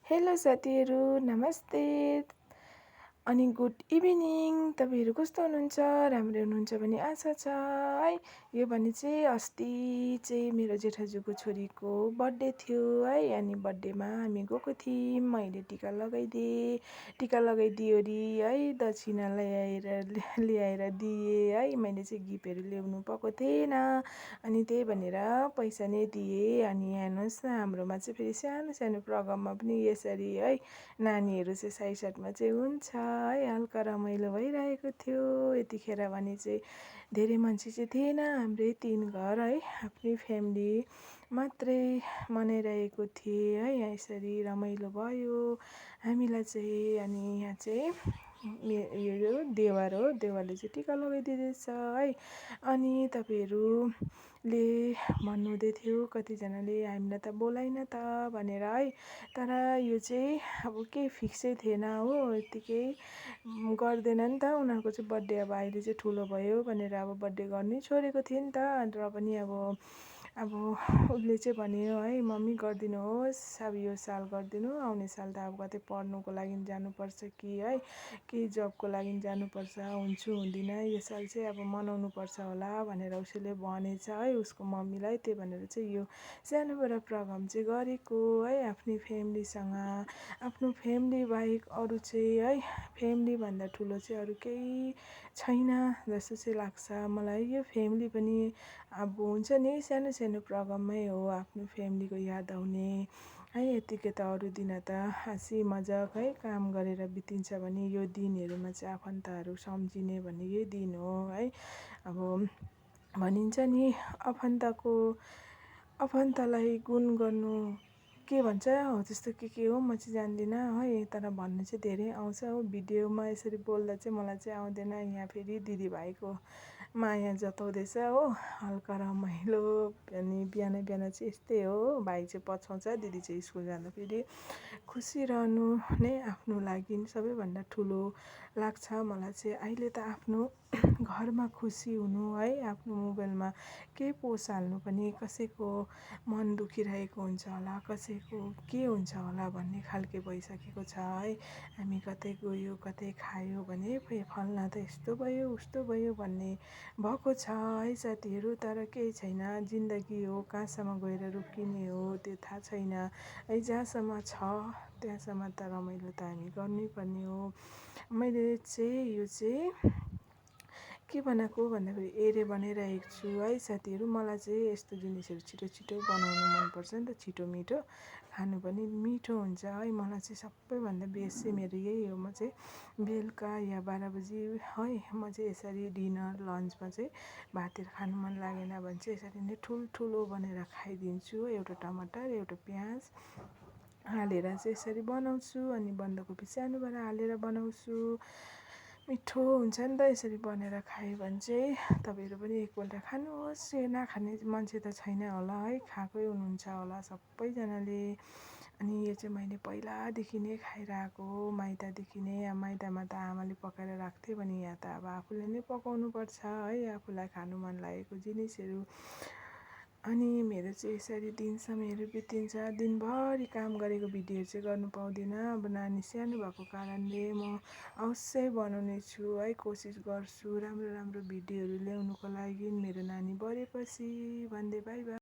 Hello साथीहरू, नमस्ते अनि गुड इभिनिङ। तपाईँहरू कस्तो हुनुहुन्छ? राम्रो हुनुहुन्छ भने आशा छ है। यो भने चाहिँ अस्ति चाहिँ मेरो जेठाजुको छोरीको बर्थडे थियो है। अनि बर्थडेमा हामी गएको थियौँ। मैले टिका लगाइदिएँ, टिका लगाइदियोरी है, दक्षिणा ल्याएर दिएँ है। मैले चाहिँ गिफ्टहरू ल्याउनु पाएको थिएन, अनि त्यही भनेर पैसा नै दिएँ। अनि हेर्नुहोस् न, हाम्रोमा चाहिँ फेरि सानो सानो प्रोग्राममा पनि यसरी है नानीहरू चाहिँ साइड चाहिँ हुन्छ है। हल्का रमाइलो भइरहेको थियो यतिखेर। भने चाहिँ धेरै मान्छे चाहिँ थिएन, हाम्रै 3 घर है, आफ्नै फ्यामिली मात्रै मनाइरहेको थिएँ है। यसरी रमाइलो भयो हामीलाई चाहिँ। अनि यहाँ चाहिँ यो देवर हो, देवरले चाहिँ टिका लगाइदिँदैछ है। अनि तपाईँहरूले भन्नुहुँदै थियो कतिजनाले हामीलाई त बोलाइन त भनेर है। तर यो चाहिँ अब केही फिक्सै थिएन हो, यत्तिकै गर्दैन नि त उनीहरूको चाहिँ बर्थडे। अब अहिले चाहिँ ठुलो भयो भनेर अब बर्थडे गर्नै छोडेको थियो नि त। र पनि अब उसले चाहिँ भन्यो है, मम्मी गरिदिनुहोस्, अब यो साल गरिदिनु, आउने साल त अब कतै पढ्नुको लागि जानुपर्छ कि है, केही जबको लागि जानुपर्छ, हुन्छु हुँदिनँ, यो साल चाहिँ अब मनाउनुपर्छ होला भनेर उसैले भनेछ है उसको मम्मीलाई। त्यही भनेर चाहिँ यो सानोबाट प्रोग्राम चाहिँ गरेको है आफ्नै फ्यामिलीसँग। आफ्नो फ्यामिली बाहेक अरू चाहिँ है, फ्यामिलीभन्दा ठुलो चाहिँ अरू केही छैन जस्तो चाहिँ लाग्छ मलाई। यो फ्यामिली पनि अब हुन्छ नि, सानो सानो प्रोग्राममै हो आफ्नो फ्यामिलीको याद आउने है। यतिकै त अरू दिन त हाँसी मजाक है काम गरेर बितिन्छ भने यो दिनहरूमा चाहिँ आफन्तहरू सम्झिने भन्ने यही दिन हो है। अब भनिन्छ नि, आफन्तलाई गुण गर्नु के भन्छ हो त्यस्तो के हो म चाहिँ जान्दिनँ है। तर भन्नु चाहिँ धेरै आउँछ हो, भिडियोमा यसरी बोल्दा चाहिँ मलाई चाहिँ आउँदैन। यहाँ फेरि दिदीभाइको माया जताउँदैछ हो, हल्का रमाइलो। अनि बिहान बिहान चाहिँ यस्तै हो, भाइ चाहिँ पछाउँछ, दिदी चाहिँ स्कुल जाँदा फेरि खुसी रहनु नै आफ्नो लागि सबैभन्दा ठुलो लाग्छ मलाई चाहिँ। अहिले त आफ्नो घरमा खुसी हुनु है, आफ्नो मोबाइलमा केही पोस्ट हाल्नु पनि कसैको मन दुखिरहेको हुन्छ होला, कसैको के हुन्छ होला भन्ने खालके भइसकेको छ है। हामी कतै गयो कतै खायो भने फलना त यस्तो भयो उस्तो भयो भन्ने भएको छ है साथीहरू। तर केही छैन, जिन्दगी हो, कहाँसम्म गएर रोकिने हो त्यो थाहा छैन है। जहाँसम्म छ त्यहाँसम्म त रमाइलो त हामी गर्नै पर्ने हो। मैले चाहिँ यो चाहिँ के बनाएको भन्दाखेरि एरे बनाइरहेको छु है साथीहरू। मलाई चाहिँ यस्तो जिनिसहरू छिटो छिटो बनाउनु मनपर्छ नि त, छिटो मिठो खानु पनि मिठो हुन्छ है। मलाई चाहिँ सबैभन्दा बेस्ट चाहिँ मेरो यही हो। म चाहिँ बेलुका या 12 बजी है, म चाहिँ यसरी डिनर लन्चमा चाहिँ भातहरू खानु मन लागेन भने चाहिँ यसरी नै ठुल्ठुलो बनाएर खाइदिन्छु। एउटा टमाटर एउटा प्याज हालेर चाहिँ यसरी बनाउँछु, अनि बन्दाकोपी सानोबाट हालेर बनाउँछु। मिठो हुन्छ नि त यसरी बनाएर खायो भने चाहिँ। तपाईँहरू पनि एकपल्ट खानुहोस्। यो नखाने मान्छे त छैन होला है, खाएकै हुनुहुन्छ होला सबैजनाले। अनि यो चाहिँ मैले पहिलादेखि नै खाएर आएको हो, माइतदेखि नै। माइतमा त आमाले पकाएर राख्थ्यो भने यहाँ त अब आफूले नै पकाउनु पर्छ है, आफूलाई खानु मन लागेको जिनिसहरू। अनि मेरो चाहिँ यसरी दिन समयहरू बितिन्छ। दिनभरि काम गरेको भिडियोहरू चाहिँ गर्नु पाउँदिनँ। अब नानी सानो भएको कारणले म अवश्य बनाउने छु है, कोसिस गर्छु राम्रो राम्रो भिडियोहरू ल्याउनुको लागि मेरो नानी बढेपछि। भन्दै बाई बाई।